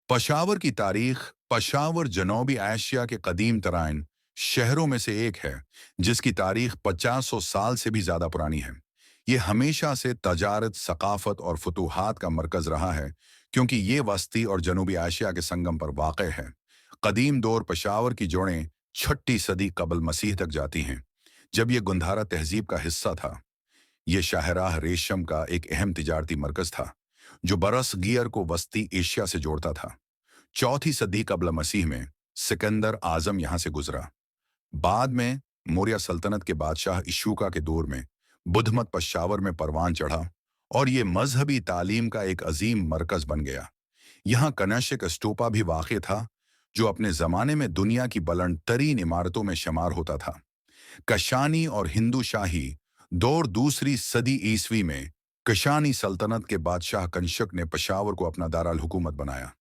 पशावर की तारीख। पशावर जनूबी एशिया के कदीम तराइन शहरों में से एक है, जिसकी तारीख 50 साल से भी ज़्यादा पुरानी है। ये हमेशा से तजारत, सकाफत और फतूहात का मरकज़ रहा है, क्योंकि ये वस्ती और जनूबी एशिया के संगम पर वाक़ है। कदीम दौर पशावर की जोड़ें 6ठी सदी कबल मसीह तक जाती हैं, जब ये गुंधारा तहजीब का हिस्सा था। ये शाहराह रेशम का एक अहम तिजारती मरकज़ था, जो बरस गियर को वस्ती एशिया से जोड़ता था। 4ठी सदी कबल मसीह में सिकंदर आजम यहाँ से गुजरा। बाद में मौर्य सल्तनत के बादशाह इशूका के दौर में बुधमत पशावर में परवान चढ़ा और ये मजहबी तालीम का एक अजीम मरकज बन गया। यहाँ कनशिक स्तूपा भी वाक़ था, जो अपने ज़माने में दुनिया की बुलंद तरीन इमारतों में शुमार होता था। कशानी और हिंदू शाही दौर 2री सदी ईस्वी में कशानी सल्तनत के बादशाह कंशक ने पशावर को अपना दारुल हुकूमत बनाया।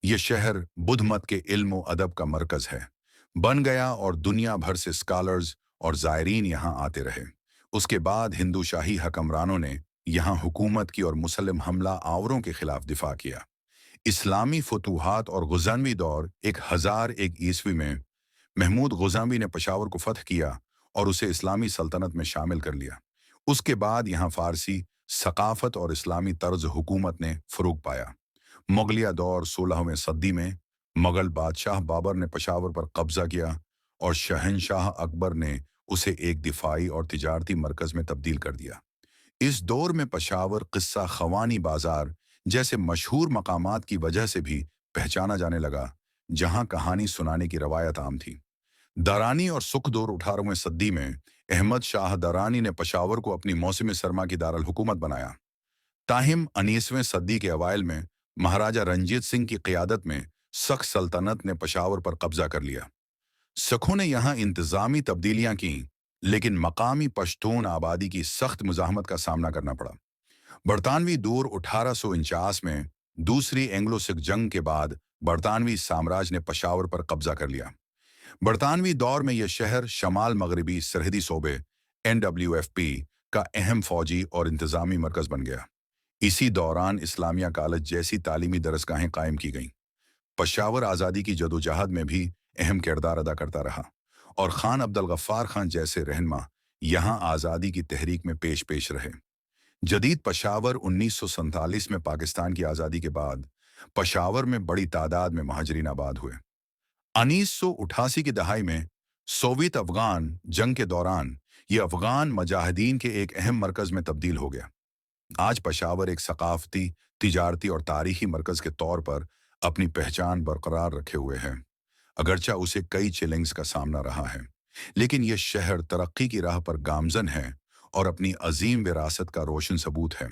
ये शहर बुद्ध मत के इल्म और अदब का मरकज है बन गया और दुनिया भर से स्कॉलर्स और ज़ायरीन यहाँ आते रहे। उसके बाद हिंदू शाही हकमरानों ने यहाँ हुकूमत की और मुसलिम हमला आवरों के खिलाफ दिफा किया। इस्लामी फतूहात और गुज़ानवी दौर 1001 ईस्वी में महमूद गुज़ानवी ने पशावर को फतह किया और उसे इस्लामी सल्तनत में शामिल कर लिया। उसके बाद यहाँ फ़ारसी सकाफत और इस्लामी तर्ज हुकूमत ने फ़रोग पाया। मुगलिया दौर 16वीं सदी में मुगल बादशाह बाबर ने पशावर पर कब्जा किया और शहनशाह अकबर ने उसे एक दिफाई और तिजारती मरकज़ में तब्दील कर दिया। इस दौर में पशावर किस्सा खवानी बाजार जैसे मशहूर मकामात की वजह से भी पहचाना जाने लगा, जहां कहानी सुनाने की रवायत आम थी। दरानी और सुख दौर 18वीं सदी में अहमद शाह दरानी ने पशावर को अपनी मौसम सरमा की दारुल हुकूमत बनाया। ताहिम 19वीं सदी के अवाइल में महाराजा रंजीत सिंह की क़ियादत में सख सल्तनत ने पशावर पर कब्जा कर लिया। सखों ने यहाँ इंतज़ामी तब्दीलियाँ की, लेकिन मकामी पश्तून आबादी की सख्त मुज़ाहमत का सामना करना पड़ा। बरतानवी दौर 1849 में 2री एंग्लो सिख जंग के बाद बरतानवी साम्राज्य ने पशावर पर कब्जा कर लिया। बरतानवी दौर में यह शहर शमाल मगरबी सरहदी सूबे NWFP का अहम फौजी और इंतज़ामी मरकज़ बन गया। इसी दौरान इस्लामिया कॉलेज जैसी तालीमी दरसगाहें कायम की गईं। पशावर आज़ादी की जदोजहद में भी अहम किरदार अदा करता रहा और खान अब्दुल गफ्फार खान जैसे रहनुमा यहाँ आज़ादी की तहरीक में पेश पेश रहे। जदीद पशावर 1947 में पाकिस्तान की आज़ादी के बाद पशावर में बड़ी तादाद में महाजरीन आबाद हुए। 1988 की दहाई में सोवियत अफगान जंग के दौरान ये अफगान मुजाहिदीन के एक अहम मरकज़ में तब्दील हो गया। आज पशावर एक सकाफती, तिजारती और तारीखी मरकज़ के तौर पर अपनी पहचान बरकरार रखे हुए है। अगरचा उसे कई चैलेंज का सामना रहा है, लेकिन यह शहर तरक्की की राह पर गामजन है और अपनी अजीम विरासत का रोशन सबूत है।